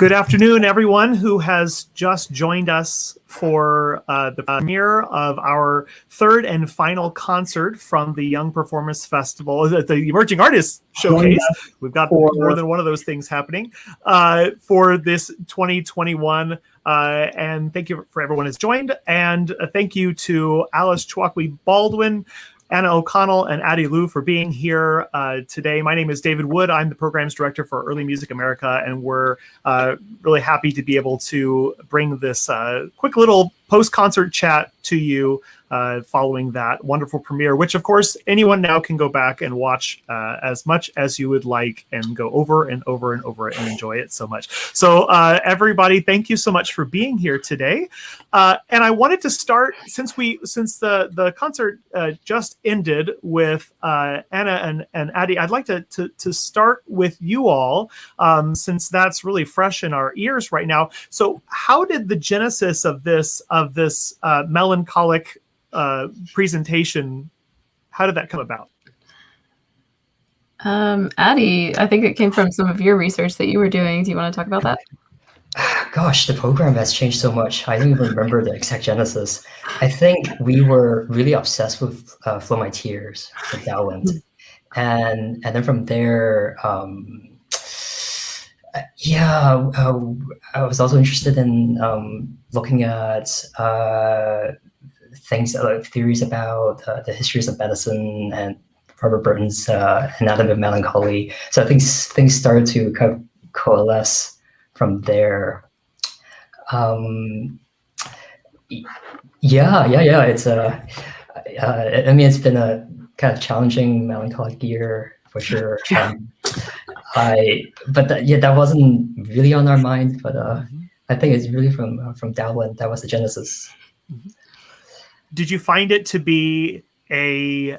Good afternoon, everyone who has just joined us for the premiere of our third and final concert from the Young Performance Festival, the Emerging Artists Showcase. We've got more than one of those things happening for this 2021. And thank you for everyone who's joined. And thank you to Alice Chuaqui Baldwin, Anna O'Connell, and Addi Liu for being here today. My name is David Wood. I'm the Programs Director for Early Music America, and we're really happy to be able to bring this quick little post-concert chat to you following that wonderful premiere, which, of course, anyone now can go back and watch as much as you would like and go over and over and over it and enjoy it so much. So everybody, thank you so much for being here today. And I wanted to start, since the concert just ended with Anna and Addi, I'd like to start with you all, since that's really fresh in our ears right now. So how did the genesis of this melancholic presentation, how did that come about? Addi, I think it came from some of your research that you were doing. Do you want to talk about that? Gosh, the program has changed so much. I don't even remember the exact genesis. I think we were really obsessed with Flow My Tears with Baldwin. And then from there, I was also interested in looking at things like theories about the histories of medicine and Robert Burton's Anatomy of Melancholy. So I think things started to kind of coalesce from there. It's it's been a kind of challenging melancholic year for sure. That wasn't really on our mind, but I think it's really from Baldwin. That was the genesis. Did you find it to be a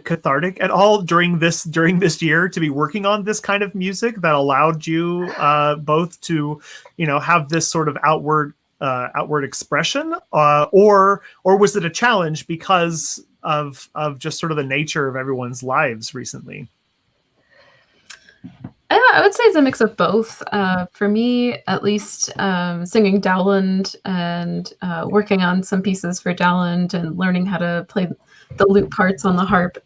cathartic at all during this year to be working on this kind of music that allowed you both to have this sort of outward expression, or was it a challenge because of just sort of the nature of everyone's lives recently? I would say it's a mix of both. For me, at least, singing Dowland and working on some pieces for Dowland and learning how to play the lute parts on the harp.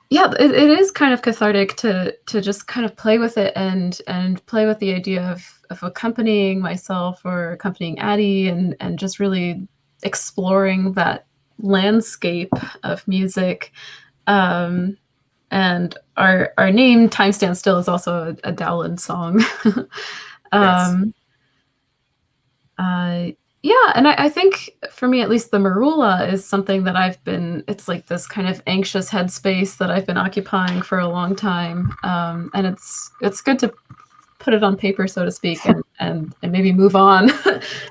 It is kind of cathartic to just kind of play with it and play with the idea of accompanying myself or accompanying Addi and just really exploring that landscape of music. And our name, Time Stands Still, is also a Dowland song. And I think for me, at least, the Marula is something that it's like this kind of anxious headspace that I've been occupying for a long time. And it's good to put it on paper, so to speak, and maybe move on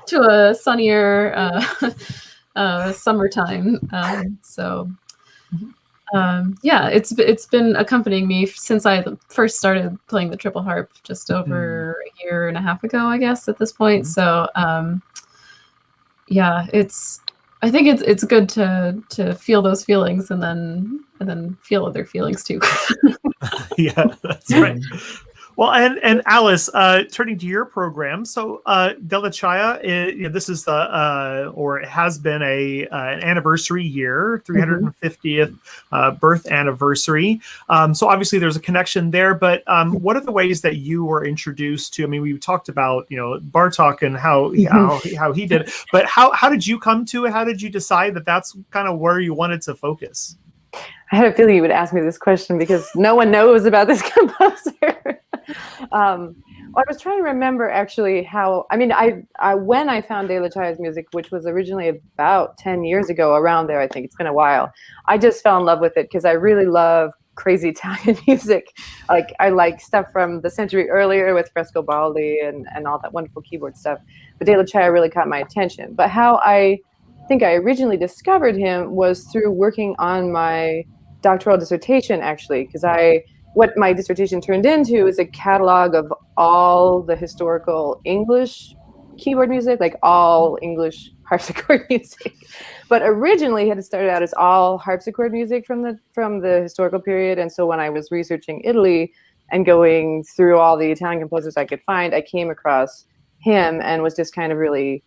to a sunnier summertime. It's been accompanying me since I first started playing the triple harp just over a year and a half ago, I guess, at this point. So I think it's good to feel those feelings and then feel other feelings too. Yeah, that's right. Well, and Alice, turning to your program, so Della Chaya, this is it has been an anniversary year, 350th birth anniversary. So obviously there's a connection there, but what are the ways that you were introduced to? I mean, we talked about Bartók and how he did it, but how did you come to it? How did you decide that that's kind of where you wanted to focus? I had a feeling you would ask me this question because no one knows about this composer. I was trying to remember actually when I found De La Chaya's music, which was originally about 10 years ago, around there, I think it's been a while, I just fell in love with it because I really love crazy Italian music. Like I like stuff from the century earlier with Frescobaldi and all that wonderful keyboard stuff. But De La Chaya really caught my attention. But how I think I originally discovered him was through working on my doctoral dissertation, actually, because what my dissertation turned into is a catalog of all the historical English keyboard music, like all English harpsichord music. But originally it had started out as all harpsichord music from the historical period. And so when I was researching Italy and going through all the Italian composers I could find, I came across him and was just kind of really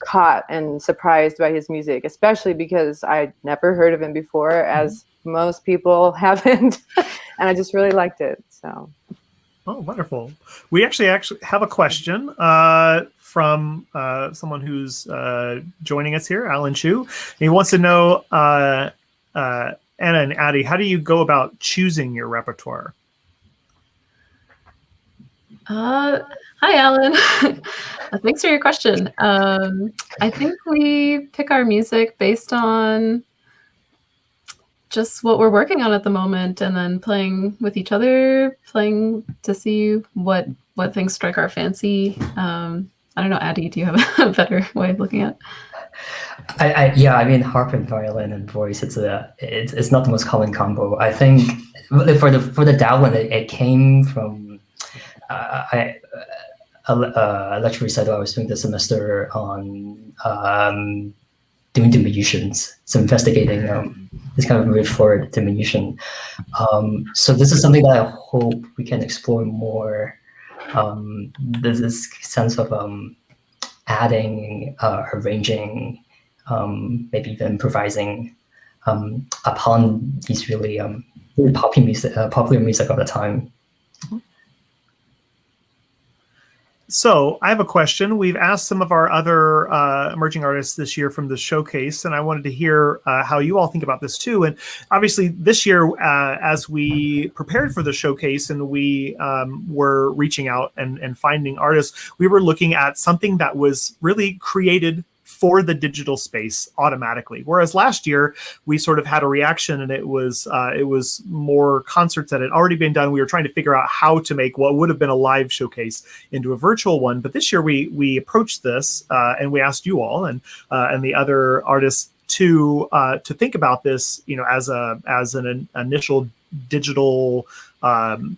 caught and surprised by his music, especially because I'd never heard of him before, as most people haven't, and I just really liked it. So. Oh, wonderful. We actually have a question from someone who's joining us here, Alan Chu. He wants to know, Anna and Addi, how do you go about choosing your repertoire? Hi, Alan. Thanks for your question. I think we pick our music based on just what we're working on at the moment, and then playing with each other, playing to see what things strike our fancy. I don't know, Addi, do you have a better way of looking at it? Yeah, I mean, harp and violin and voice, it's not the most common combo. I think for the Dowland, it came from a lecture recital I was doing this semester on doing diminutions, so investigating this kind of move for diminution. So this is something that I hope we can explore more. There's this sense of adding, arranging, maybe even improvising upon these really popular music of the time. So I have a question. We've asked some of our other emerging artists this year from the showcase, and I wanted to hear how you all think about this too. And obviously this year, as we prepared for the showcase and we were reaching out and finding artists, we were looking at something that was really created for the digital space automatically. Whereas last year we sort of had a reaction, and it was more concerts that had already been done. We were trying to figure out how to make what would have been a live showcase into a virtual one. But this year we approached this and we asked you all and the other artists to think about this, as an initial digital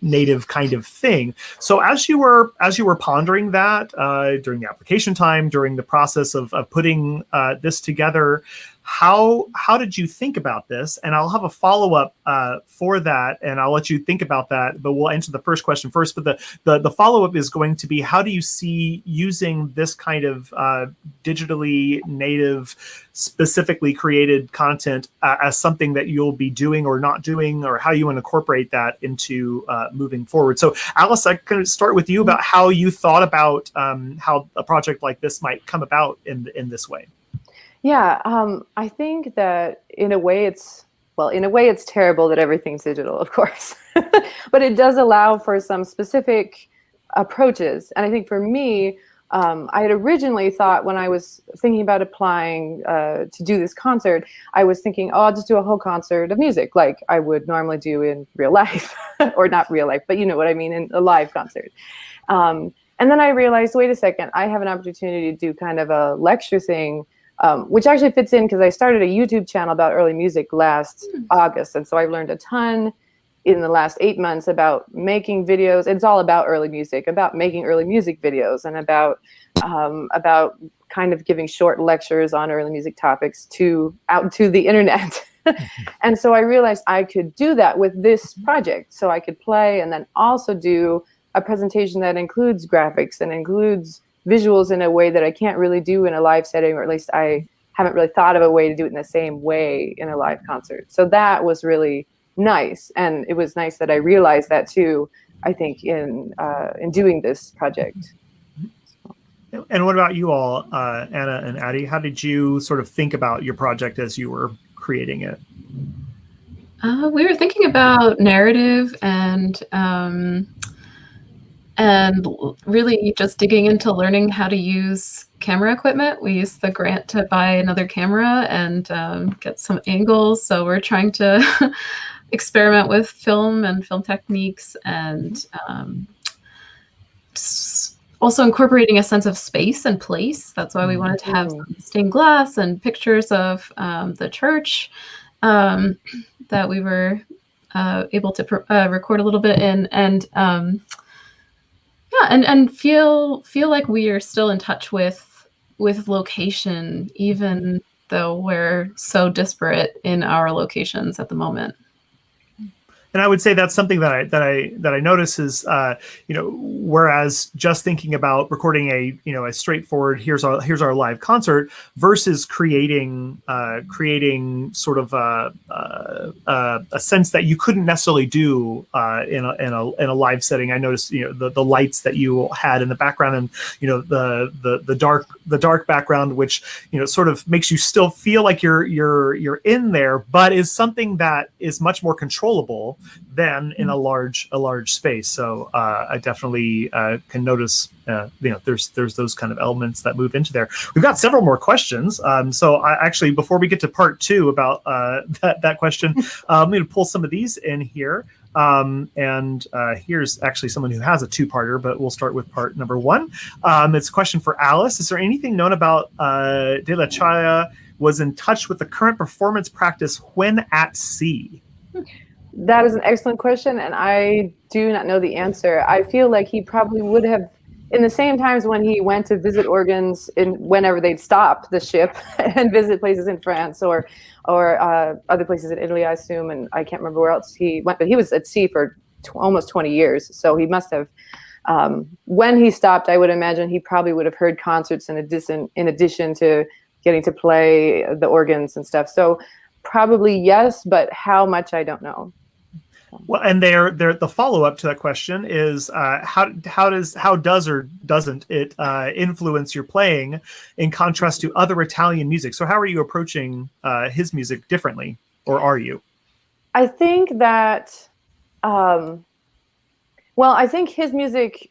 native kind of thing. So as you were pondering that during the application time, during the process of putting this together, how did you think about this? And I'll have a follow-up for that, and I'll let you think about that, but we'll answer the first question first. But the follow-up is going to be, how do you see using this kind of digitally native, specifically created content as something that you'll be doing or not doing, or how you want to incorporate that into moving forward? So Alice, I can start with you about how you thought about how a project like this might come about in this way. Yeah, I think that in a way it's terrible that everything's digital, of course, but it does allow for some specific approaches. And I think for me, I had originally thought, when I was thinking about applying to do this concert, I was thinking, oh, I'll just do a whole concert of music like I would normally do in real life, or not real life, but you know what I mean, in a live concert. And then I realized, wait a second, I have an opportunity to do kind of a lecture thing, which actually fits in because I started a YouTube channel about early music last August. And so I've learned a ton in the last 8 months about making videos. It's all about early music, about making early music videos, and about kind of giving short lectures on early music topics out to the internet. And so I realized I could do that with this project. So I could play and then also do a presentation that includes graphics and includes visuals in a way that I can't really do in a live setting, or at least I haven't really thought of a way to do it in the same way in a live concert. So that was really nice, and it was nice that I realized that too, I think, in doing this project. And what about you all, Anna and Addi? How did you sort of think about your project as you were creating it? We were thinking about narrative and really just digging into learning how to use camera equipment. We used the grant to buy another camera and get some angles. So we're trying to experiment with film and film techniques, and also incorporating a sense of space and place. That's why we wanted to have some stained glass and pictures of the church that we were able to record a little bit in, and feel like we are still in touch with location, even though we're so disparate in our locations at the moment. And I would say that's something that I notice is, whereas just thinking about recording a straightforward here's our live concert versus creating sort of a sense that you couldn't necessarily do in a live setting. I noticed the lights that you had in the background, and the dark background, which sort of makes you still feel like you're in there, but is something that is much more controllable than in a large space. So I definitely can notice there's those kind of elements that move into there. We've got several more questions. So I actually, before we get to part 2 about that question, I'm going to pull some of these in here. And here's actually someone who has a 2-parter, but we'll start with part number 1. It's a question for Alice. Is there anything known about De La Chaya was in touch with the current performance practice when at sea? That is an excellent question, and I do not know the answer. I feel like he probably would have, in the same times when he went to visit organs whenever they'd stop the ship and visit places in France or other places in Italy, I assume, and I can't remember where else he went, but he was at sea for almost 20 years, so he must have, when he stopped, I would imagine he probably would have heard concerts in addition to getting to play the organs and stuff. So probably yes, but how much, I don't know. Well, and the follow-up to that question is how does or doesn't it influence your playing in contrast to other Italian music? So how are you approaching his music differently, or are you? I think that, I think his music,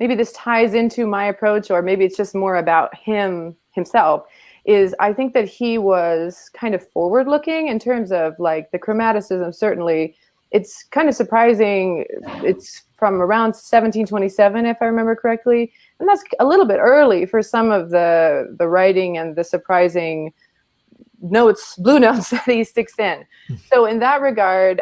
maybe this ties into my approach, or maybe it's just more about himself, is I think that he was kind of forward-looking in terms of like the chromaticism, certainly. It's kind of surprising. It's from around 1727, if I remember correctly. And that's a little bit early for some of the writing and the surprising notes, blue notes that he sticks in. So in that regard,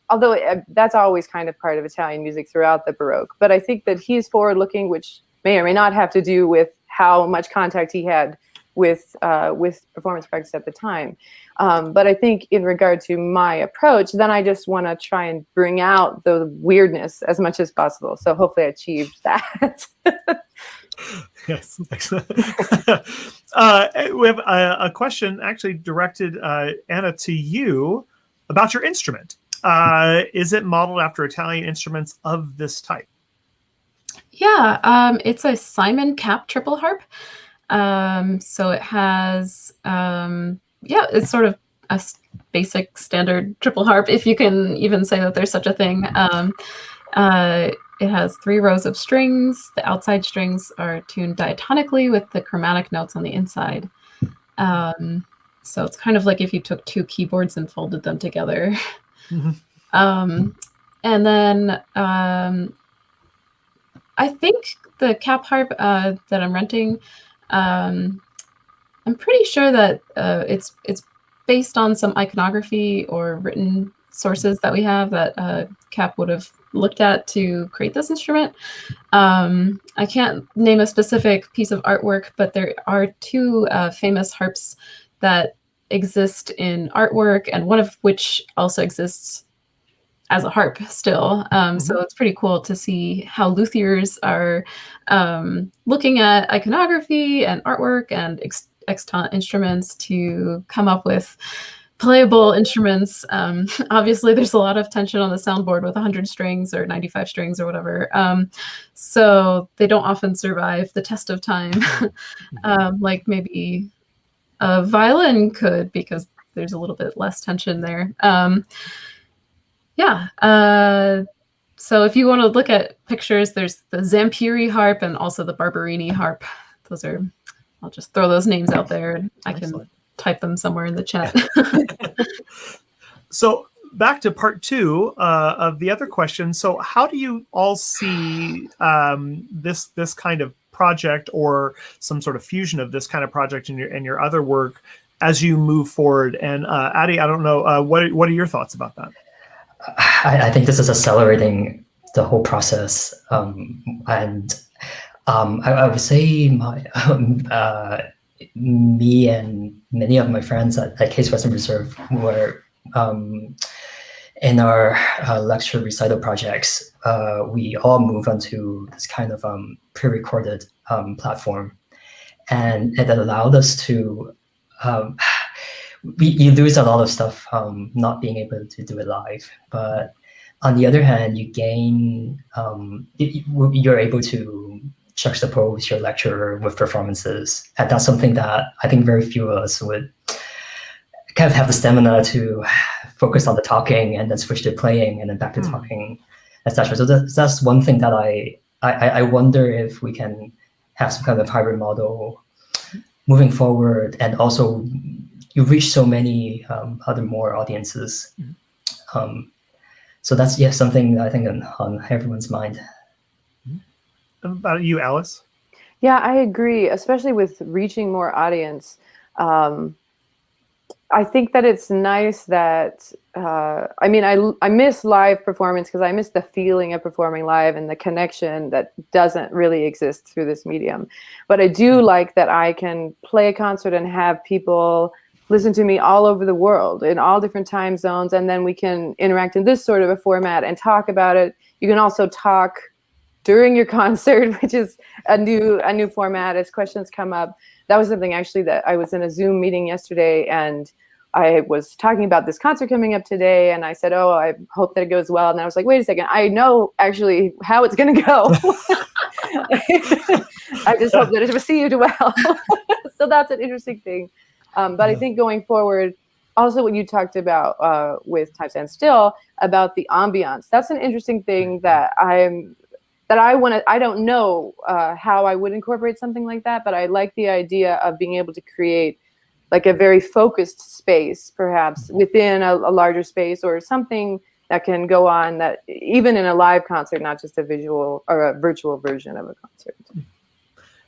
although that's always kind of part of Italian music throughout the Baroque, but I think that he's forward-looking, which may or may not have to do with how much contact he had with performance practice at the time. But I think in regard to my approach, then I just want to try and bring out the weirdness as much as possible. So hopefully I achieved that. Yes, excellent. We have a question actually directed, Anna, to you about your instrument. Is it modeled after Italian instruments of this type? Yeah, it's a Simon Cap triple harp. So it has, it's sort of a basic standard triple harp, if you can even say that there's such a thing. It has 3 rows of strings. The outside strings are tuned diatonically with the chromatic notes on the inside. So it's kind of like if you took 2 keyboards and folded them together. Mm-hmm. And then I think the cap harp that I'm renting, I'm pretty sure that it's based on some iconography or written sources that we have that Cap would have looked at to create this instrument. I can't name a specific piece of artwork, but there are 2 famous harps that exist in artwork, and one of which also exists as a harp still. So it's pretty cool to see how luthiers are looking at iconography and artwork and extant instruments to come up with playable instruments. Obviously, there's a lot of tension on the soundboard with 100 strings or 95 strings or whatever. So they don't often survive the test of time like maybe a violin could, because there's a little bit less tension there. So if you want to look at pictures, there's the Zampiri harp and also the Barberini harp. Those are, I'll just throw those names out there, and I can type them somewhere in the chat. So back to part 2 of the other question. So how do you all see this kind of project, or some sort of fusion of this kind of project in your other work as you move forward? And Addi, I don't know, what are your thoughts about that? I think this is accelerating the whole process, and I would say me and many of my friends at Case Western Reserve were in our lecture recital projects, we all move onto this kind of pre-recorded platform, and it allowed us to. You lose a lot of stuff not being able to do it live, but on the other hand, you gain. You're able to juxtapose your lecture with performances, and that's something that I think very few of us would kind of have the stamina to focus on the talking and then switch to playing and then back to talking, etc. So that's one thing that I wonder if we can have some kind of hybrid model moving forward, and also you reach so many other more audiences. So that's something I think on everyone's mind. About you, Alice? Yeah, I agree, especially with reaching more audience. I think that it's nice that, I miss live performance because I miss the feeling of performing live and the connection that doesn't really exist through this medium. But I do like that I can play a concert and have people listen to me all over the world in all different time zones, and then we can interact in this sort of a format and talk about it. You can also talk during your concert, which is a new format as questions come up. That was something actually that I was in a Zoom meeting yesterday, and I was talking about this concert coming up today, and I said, I hope that it goes well. And I was like, wait a second, I know actually how it's going to go. I just hope that it's received well. So that's an interesting thing. But I think going forward, also what you talked about with Time Stand Still, about the ambiance, that's an interesting thing that I don't know how I would incorporate something like that, but I like the idea of being able to create like a very focused space, perhaps within a larger space, or something that can go on that even in a live concert, not just a visual or a virtual version of a concert.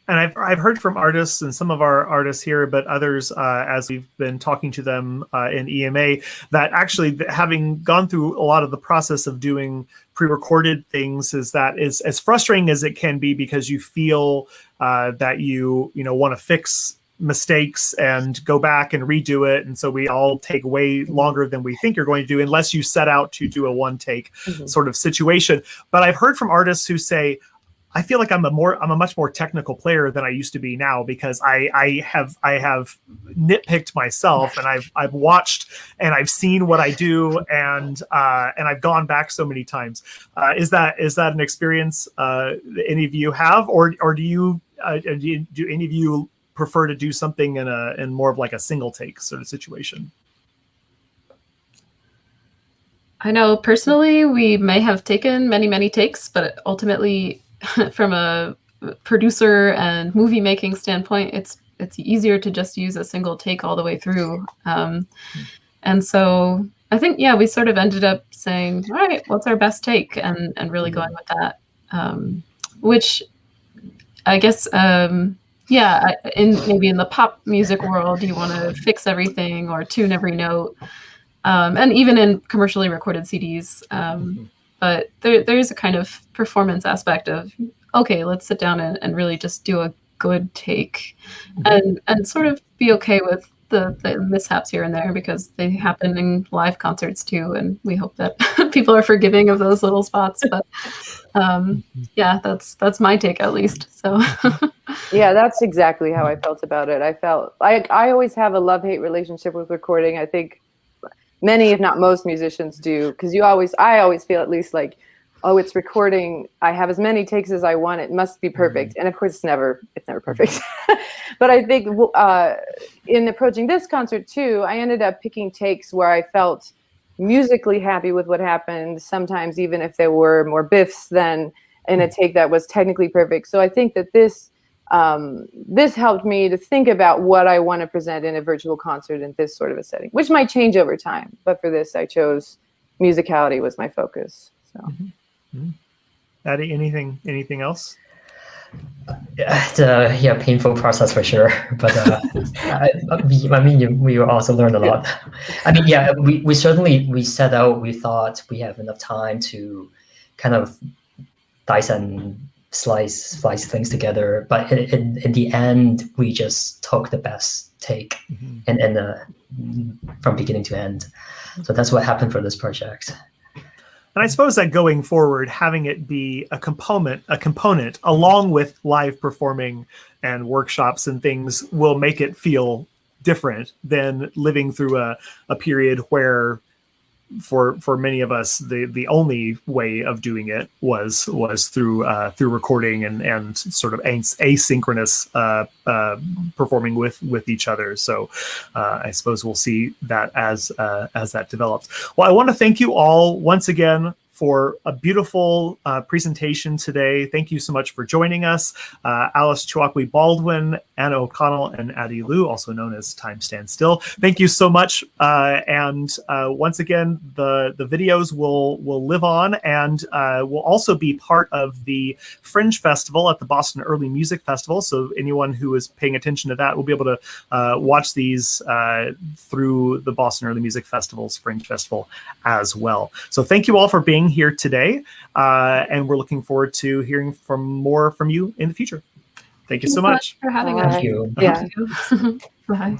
And I've heard from artists, and some of our artists here, but others as we've been talking to them in EMA, that actually having gone through a lot of the process of doing pre-recorded things is as frustrating as it can be, because you feel that you want to fix mistakes and go back and redo it, and so we all take way longer than we think you're going to do, unless you set out to do a one take sort of situation. But I've heard from artists who say, I feel like I'm a much more technical player than I used to be now, because I have nitpicked myself, and I've watched and I've seen what I do, and I've gone back so many times. Is that an experience any of you have, or do any of you prefer to do something in more of like a single take sort of situation? I know personally we may have taken many takes, but ultimately from a producer and movie making standpoint, it's easier to just use a single take all the way through. And so I think, we sort of ended up saying, all right, what's our best take, and really going with that, which I guess, maybe in the pop music world, you want to fix everything or tune every note, and even in commercially recorded CDs. But there's a kind of performance aspect of, okay, let's sit down and really just do a good take, and sort of be okay with the mishaps here and there, because they happen in live concerts too, and we hope that people are forgiving of those little spots. But that's my take, at least. So yeah, that's exactly how I felt about it. I felt like I always have a love-hate relationship with recording. I think many, if not most, musicians do, because I always feel at least like, it's recording, I have as many takes as I want, it must be perfect. And of course it's never perfect. But I think in approaching this concert too, I ended up picking takes where I felt musically happy with what happened, sometimes even if there were more biffs than in a take that was technically perfect. So I think that this helped me to think about what I want to present in a virtual concert in this sort of a setting, which might change over time. But for this, I chose musicality was my focus. So, Addi, anything else? It's a painful process for sure, but we also learned a lot. We certainly set out. We thought we have enough time to kind of dice and slice things together, but in the end, we just took the best take and from beginning to end. So that's what happened for this project. And I suppose that going forward, having it be a component along with live performing and workshops and things will make it feel different than living through a period where for many of us the only way of doing it was through recording and sort of asynchronous performing with each other. So I suppose we'll see that as that develops. Well, I want to thank you all once again for a beautiful presentation today. Thank you so much for joining us. Alice Chuaqui Baldwin, Anna O'Connell, and Addi Liu, also known as Time Stands Still. Thank you so much. And once again, the videos will live on and will also be part of the Fringe Festival at the Boston Early Music Festival. So anyone who is paying attention to that will be able to watch these through the Boston Early Music Festival's Fringe Festival as well. So thank you all for being here today, and we're looking forward to hearing more from you in the future. Thank you so much for having Thank us. you. Yeah. Bye.